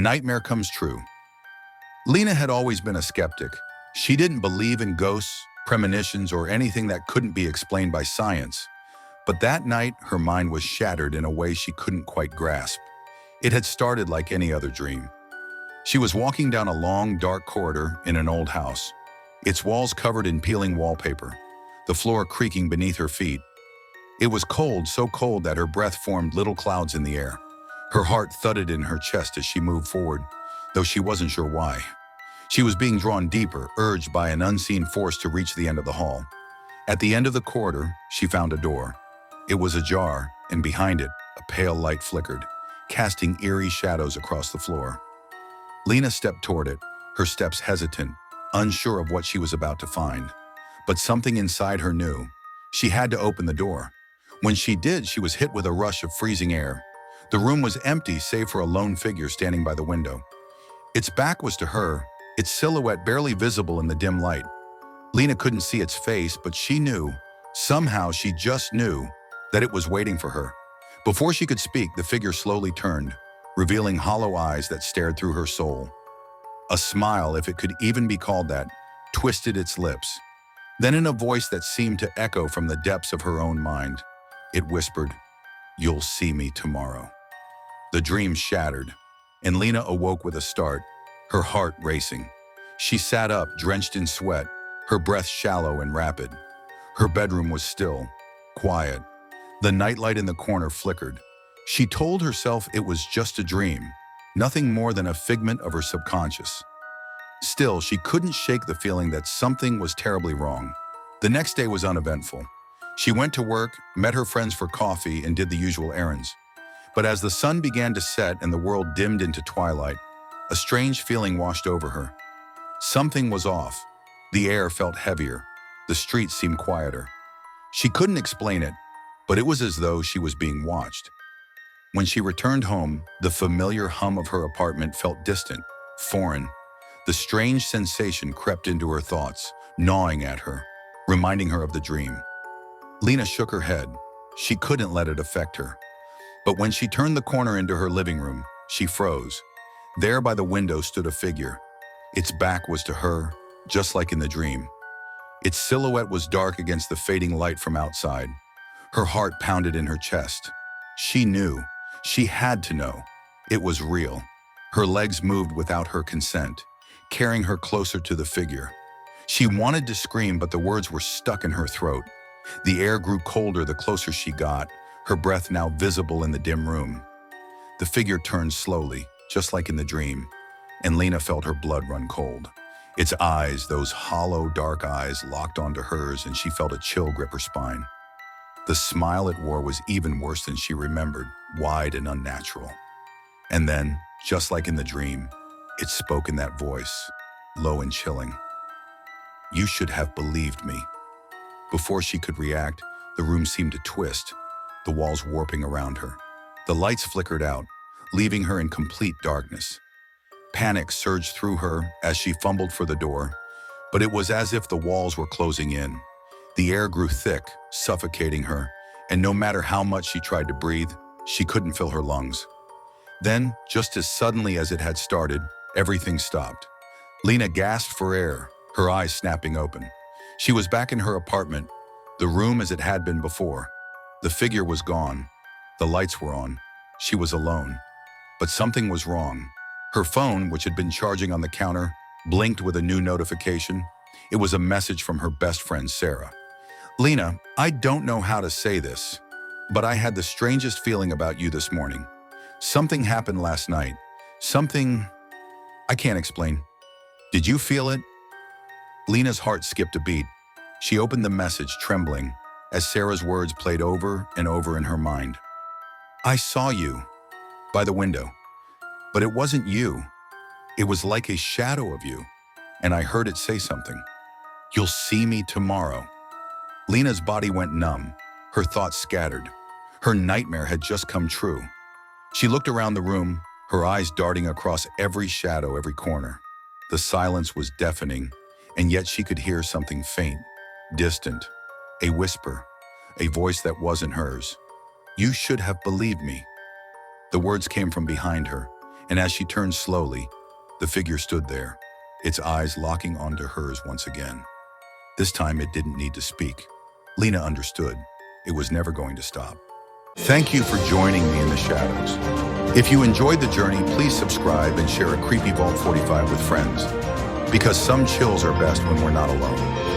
nightmare comes true. Lena had always been a skeptic. She didn't believe in ghosts, premonitions, or anything that couldn't be explained by science. But that night, her mind was shattered in a way she couldn't quite grasp. It had started like any other dream. She was walking down a long, dark corridor in an old house, its walls covered in peeling wallpaper, the floor creaking beneath her feet. It was cold, so cold that her breath formed little clouds in the air. Her heart thudded in her chest as she moved forward, though she wasn't sure why. She was being drawn deeper, urged by an unseen force to reach the end of the hall. At the end of the corridor, she found a door. It was ajar, and behind it, a pale light flickered, casting eerie shadows across the floor. Lena stepped toward it, her steps hesitant, unsure of what she was about to find. But something inside her knew. She had to open the door. When she did, she was hit with a rush of freezing air. The room was empty save for a lone figure standing by the window. Its back was to her, its silhouette barely visible in the dim light. Lena couldn't see its face, but she knew, somehow she just knew, that it was waiting for her. Before she could speak, the figure slowly turned, revealing hollow eyes that stared through her soul. A smile, if it could even be called that, twisted its lips. Then in a voice that seemed to echo from the depths of her own mind, it whispered, "You'll see me tomorrow." The dream shattered, and Lena awoke with a start, her heart racing. She sat up, drenched in sweat, her breath shallow and rapid. Her bedroom was still, quiet. The nightlight in the corner flickered. She told herself it was just a dream, nothing more than a figment of her subconscious. Still, she couldn't shake the feeling that something was terribly wrong. The next day was uneventful. She went to work, met her friends for coffee, and did the usual errands. But as the sun began to set and the world dimmed into twilight, a strange feeling washed over her. Something was off. The air felt heavier. The streets seemed quieter. She couldn't explain it, but it was as though she was being watched. When she returned home, the familiar hum of her apartment felt distant, foreign. The strange sensation crept into her thoughts, gnawing at her, reminding her of the dream. Lena shook her head. She couldn't let it affect her. But when she turned the corner into her living room, she froze. There by the window stood a figure. Its back was to her, just like in the dream. Its silhouette was dark against the fading light from outside. Her heart pounded in her chest. She knew. She had to know. It was real. Her legs moved without her consent, carrying her closer to the figure. She wanted to scream, but the words were stuck in her throat. The air grew colder the closer she got, her breath now visible in the dim room. The figure turned slowly, just like in the dream, and Lena felt her blood run cold. Its eyes, those hollow, dark eyes, locked onto hers, and she felt a chill grip her spine. The smile it wore was even worse than she remembered, wide and unnatural. And then, just like in the dream, it spoke in that voice, low and chilling. "You should have believed me." Before she could react, the room seemed to twist, the walls warping around her. The lights flickered out, leaving her in complete darkness. Panic surged through her as she fumbled for the door, but it was as if the walls were closing in. The air grew thick, suffocating her, and no matter how much she tried to breathe, she couldn't fill her lungs. Then, just as suddenly as it had started, everything stopped. Lena gasped for air, her eyes snapping open. She was back in her apartment, the room as it had been before. The figure was gone. The lights were on. She was alone. But something was wrong. Her phone, which had been charging on the counter, blinked with a new notification. It was a message from her best friend, Sarah. "Lena, I don't know how to say this, but I had the strangest feeling about you this morning. Something happened last night. Something I can't explain. Did you feel it?" Lena's heart skipped a beat. She opened the message, trembling, as Sarah's words played over and over in her mind. "I saw you by the window, but it wasn't you. It was like a shadow of you, and I heard it say something. You'll see me tomorrow." Lena's body went numb, her thoughts scattered. Her nightmare had just come true. She looked around the room, her eyes darting across every shadow, every corner. The silence was deafening, and yet she could hear something faint, distant, a whisper, a voice that wasn't hers. "You should have believed me." The words came from behind her, And as she turned slowly, the figure stood there, its eyes locking onto hers once again. This time it didn't need to speak. Lena understood. It was never going to stop. Thank you for joining me in the shadows. If you enjoyed the journey, please subscribe and share a creepy Vault 45 with friends, because some chills are best when we're not alone.